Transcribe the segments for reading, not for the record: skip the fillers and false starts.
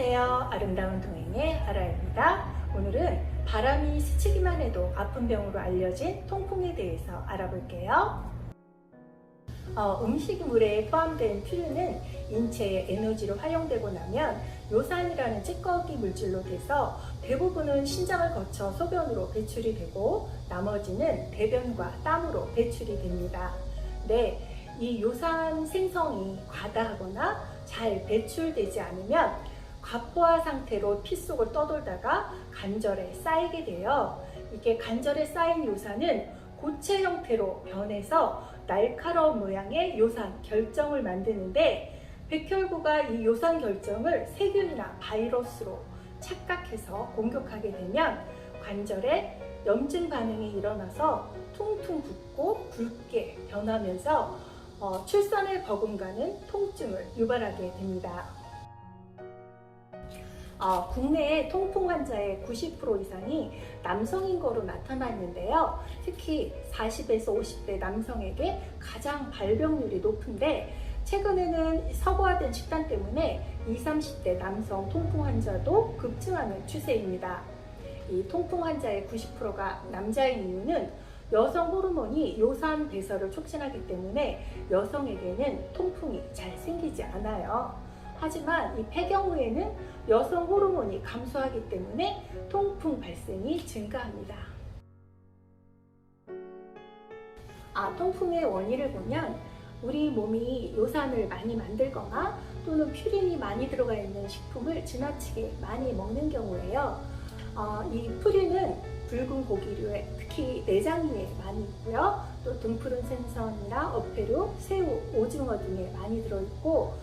안녕하세요. 아름다운 동행의 아라입니다. 오늘은 바람이 스치기만 해도 아픈 병으로 알려진 통풍에 대해서 알아볼게요. 음식물에 포함된 퓨린은 인체의 에너지로 활용되고 나면 요산이라는 찌꺼기 물질로 돼서 대부분은 신장을 거쳐 소변으로 배출이 되고 나머지는 대변과 땀으로 배출이 됩니다. 네, 이 요산 생성이 과다하거나 잘 배출되지 않으면 과포화 상태로 피 속을 떠돌다가 관절에 쌓이게 돼요. 이게 관절에 쌓인 요산은 고체 형태로 변해서 날카로운 모양의 요산 결정을 만드는데 백혈구가 이 요산 결정을 세균이나 바이러스로 착각해서 공격하게 되면 관절에 염증 반응이 일어나서 퉁퉁 붓고 굵게 변하면서 출산을 버금가는 통증을 유발하게 됩니다. 국내의 통풍 환자의 90% 이상이 남성인 거로 나타났는데요. 특히 40에서 50대 남성에게 가장 발병률이 높은데 최근에는 서구화된 식단 때문에 20, 30대 남성 통풍 환자도 급증하는 추세입니다. 이 통풍 환자의 90%가 남자인 이유는 여성 호르몬이 요산 배설을 촉진하기 때문에 여성에게는 통풍이 잘 생기지 않아요. 하지만 이 폐경 후에는 여성 호르몬이 감소하기 때문에 통풍 발생이 증가합니다. 통풍의 원인을 보면 우리 몸이 요산을 많이 만들거나 또는 퓨린이 많이 들어가 있는 식품을 지나치게 많이 먹는 경우에요. 이 퓨린은 붉은 고기류에 특히 내장류에 많이 있고요. 또 등푸른 생선이나 어패류, 새우, 오징어 등에 많이 들어있고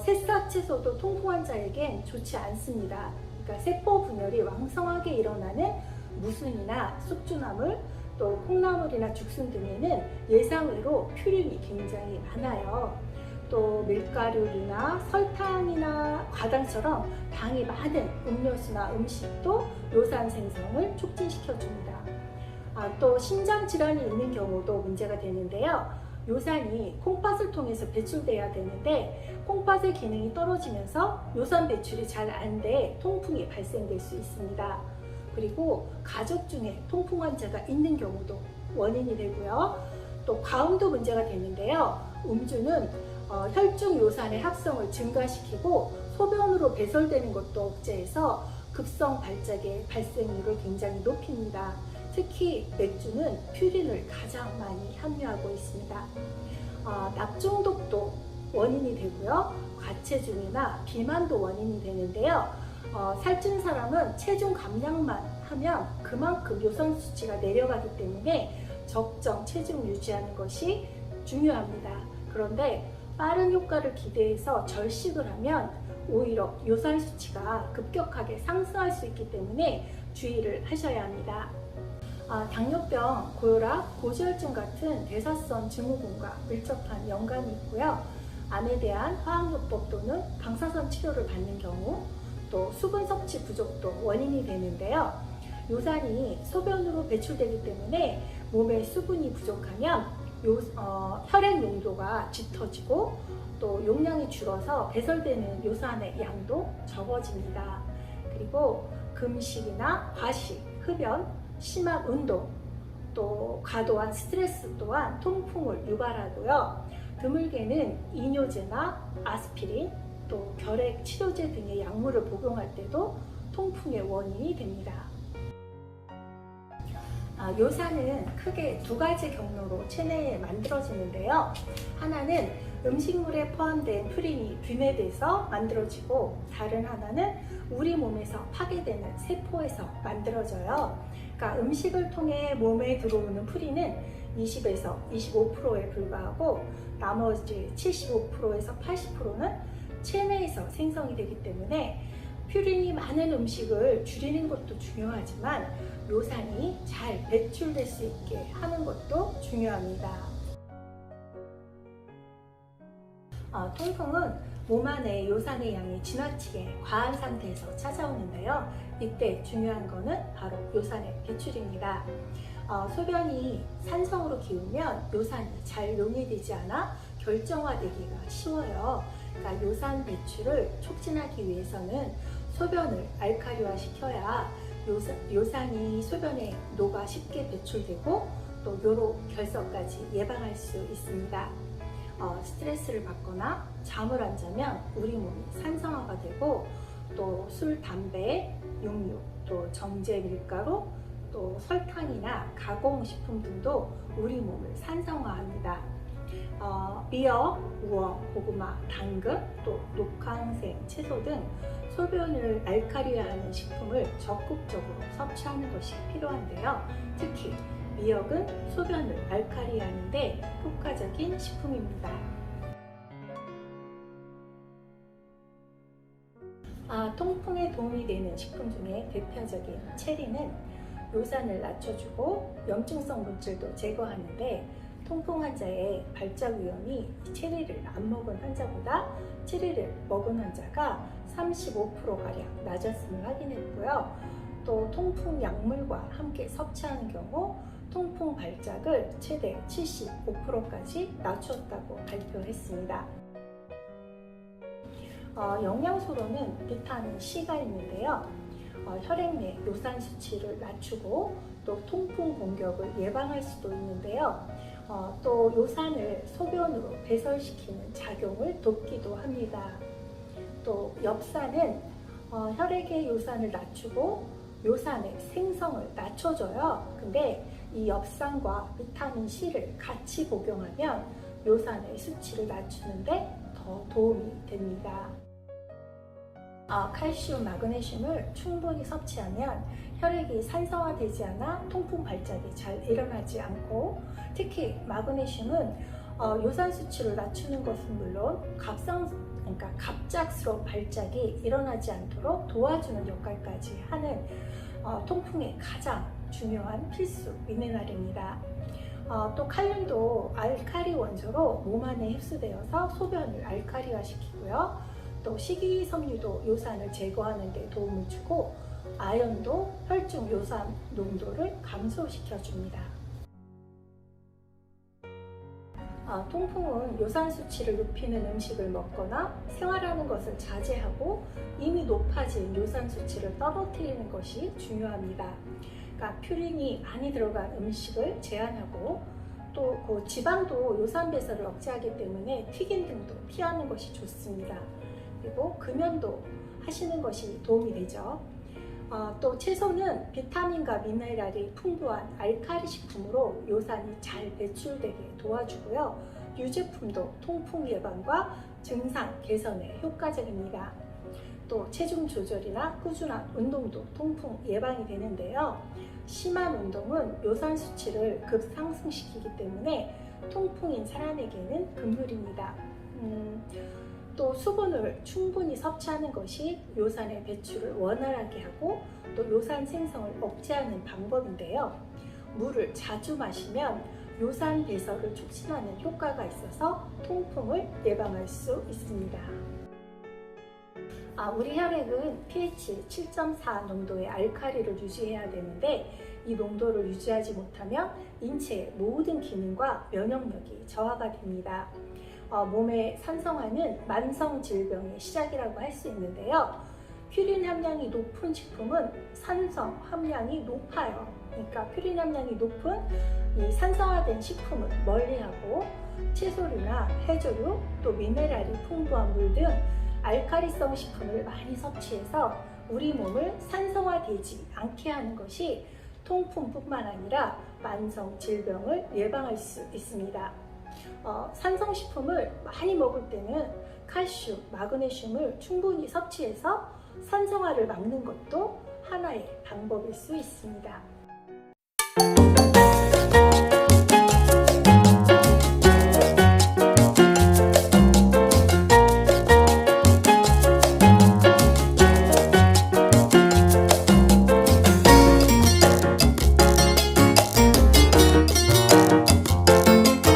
새싹 채소도 통풍 환자에겐 좋지 않습니다. 그러니까 세포 분열이 왕성하게 일어나는 무순이나 숙주나물, 또 콩나물이나 죽순 등에는 예상외로 퓨린이 굉장히 많아요. 또 밀가루나 설탕이나 과당처럼 당이 많은 음료수나 음식도 요산 생성을 촉진시켜줍니다. 또 신장 질환이 있는 경우도 문제가 되는데요. 요산이 콩팥을 통해서 배출돼야 되는데 콩팥의 기능이 떨어지면서 요산 배출이 잘 안 돼 통풍이 발생될 수 있습니다. 그리고 가족 중에 통풍 환자가 있는 경우도 원인이 되고요. 또 과음도 문제가 되는데요. 음주는 혈중 요산의 합성을 증가시키고 소변으로 배설되는 것도 억제해서 급성 발작의 발생률을 굉장히 높입니다. 특히 맥주는 퓨린을 가장 많이 함유하고 있습니다. 낙중독도 원인이 되고요. 과체중이나 비만도 원인이 되는데요. 살찐 사람은 체중 감량만 하면 그만큼 요산 수치가 내려가기 때문에 적정 체중 유지하는 것이 중요합니다. 그런데 빠른 효과를 기대해서 절식을 하면 오히려 요산 수치가 급격하게 상승할 수 있기 때문에 주의를 하셔야 합니다. 당뇨병, 고혈압, 고지혈증 같은 대사성 증후군과 밀접한 연관이 있고요. 암에 대한 화학요법 또는 방사선 치료를 받는 경우, 또 수분 섭취 부족도 원인이 되는데요. 요산이 소변으로 배출되기 때문에 몸에 수분이 부족하면 혈액 용도가 짙어지고 또 용량이 줄어서 배설되는 요산의 양도 적어집니다. 그리고 금식이나 과식, 흡연, 심한 운동, 또 과도한 스트레스 또한 통풍을 유발하고요. 드물게는 이뇨제나 아스피린, 또 결핵 치료제 등의 약물을 복용할 때도 통풍의 원인이 됩니다. 요산은 크게 두 가지 경로로 체내에 만들어지는데요. 하나는 음식물에 포함된 퓨린이 분해돼서 만들어지고 다른 하나는 우리 몸에서 파괴되는 세포에서 만들어져요. 그러니까 음식을 통해 몸에 들어오는 퓨린은 20에서 25%에 불과하고 나머지 75%에서 80%는 체내에서 생성이 되기 때문에 퓨린이 많은 음식을 줄이는 것도 중요하지만 요산이 잘 배출될 수 있게 하는 것도 중요합니다. 통풍은 몸 안에 요산의 양이 지나치게 과한 상태에서 찾아오는데요. 이때 중요한 것은 바로 요산의 배출입니다. 소변이 산성으로 기우면 요산이 잘 용이되지 않아 결정화되기가 쉬워요. 그러니까 요산 배출을 촉진하기 위해서는 소변을 알칼리화 시켜야 요산이 소변에 녹아 쉽게 배출되고 또 요로 결석까지 예방할 수 있습니다. 스트레스를 받거나 잠을 안 자면 우리 몸이 산성화가 되고 또 술, 담배, 육류, 또 정제 밀가루, 또 설탕이나 가공식품 등도 우리 몸을 산성화합니다. 미역, 우엉, 고구마, 당근, 또 녹황색 채소 등 소변을 알칼리화하는 식품을 적극적으로 섭취하는 것이 필요한데요. 특히 미역은 소변을 알칼리화하는 데 효과적인 식품입니다. 통풍에 도움이 되는 식품 중에 대표적인 체리는 요산을 낮춰주고 염증성 물질도 제거하는데 통풍 환자의 발작 위험이 체리를 안 먹은 환자보다 체리를 먹은 환자가 35%가량 낮았음을 확인했고요. 또 통풍 약물과 함께 섭취하는 경우 통풍 발작을 최대 75%까지 낮췄다고 발표했습니다. 영양소로는 비타민 C가 있는데요. 혈액 내 요산 수치를 낮추고 또 통풍 공격을 예방할 수도 있는데요. 또 요산을 소변으로 배설시키는 작용을 돕기도 합니다. 또 엽산은 혈액의 요산을 낮추고 요산의 생성을 낮춰줘요. 근데 이 엽산과 비타민 C를 같이 복용하면 요산의 수치를 낮추는데 더 도움이 됩니다. 칼슘, 마그네슘을 충분히 섭취하면 혈액이 산성화되지 않아 통풍 발작이 잘 일어나지 않고 특히 마그네슘은 요산 수치를 낮추는 것은 물론 그러니까 갑작스러운 발작이 일어나지 않도록 도와주는 역할까지 하는 통풍의 가장 중요한 필수 미네랄입니다. 또 칼륨도 알칼리 원소로 몸 안에 흡수되어서 소변을 알칼리화 시키고요. 또 식이섬유도 요산을 제거하는 데 도움을 주고 아연도 혈중 요산 농도를 감소시켜 줍니다. 통풍은 요산 수치를 높이는 음식을 먹거나 생활하는 것을 자제하고 이미 높아진 요산 수치를 떨어뜨리는 것이 중요합니다. 그러니까 퓨린이 많이 들어간 음식을 제한하고 또 그 지방도 요산 배설을 억제하기 때문에 튀김 등도 피하는 것이 좋습니다. 그리고 금연도 하시는 것이 도움이 되죠. 또 채소는 비타민과 미네랄이 풍부한 알칼리 식품으로 요산이 잘 배출되게 도와주고요. 유제품도 통풍 예방과 증상 개선에 효과적입니다. 또 체중 조절이나 꾸준한 운동도 통풍 예방이 되는데요. 심한 운동은 요산 수치를 급상승시키기 때문에 통풍인 사람에게는 금물입니다. 또 수분을 충분히 섭취하는 것이 요산의 배출을 원활하게 하고 또 요산 생성을 억제하는 방법인데요. 물을 자주 마시면 요산 배설을 촉진하는 효과가 있어서 통풍을 예방할 수 있습니다. 우리 혈액은 pH 7.4 농도의 알칼리를 유지해야 되는데 이 농도를 유지하지 못하면 인체의 모든 기능과 면역력이 저하가 됩니다. 몸의 산성화는 만성 질병의 시작이라고 할 수 있는데요. 퓨린 함량이 높은 식품은 산성 함량이 높아요. 그러니까 퓨린 함량이 높은 이 산성화된 식품은 멀리하고 채소류나 해조류 또 미네랄이 풍부한 물 등 알칼리성 식품을 많이 섭취해서 우리 몸을 산성화되지 않게 하는 것이 통풍뿐만 아니라 만성 질병을 예방할 수 있습니다. 산성식품을 많이 먹을 때는 칼슘, 마그네슘을 충분히 섭취해서 산성화를 막는 것도 하나의 방법일 수 있습니다.